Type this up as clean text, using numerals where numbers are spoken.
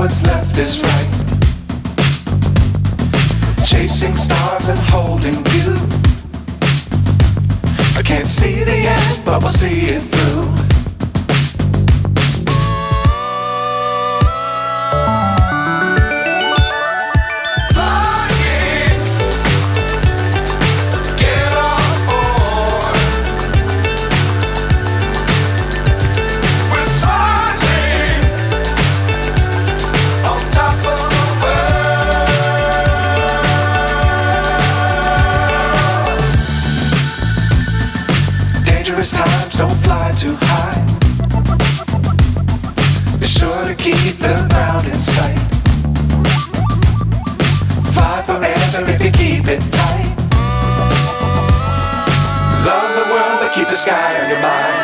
what's left is right. Chasing stars and holding you. I can't see the end, but we'll see it through. Times don't fly too high. Be sure to keep the ground in sight. Fly forever if you keep it tight. Love the world, but keep the sky on your mind.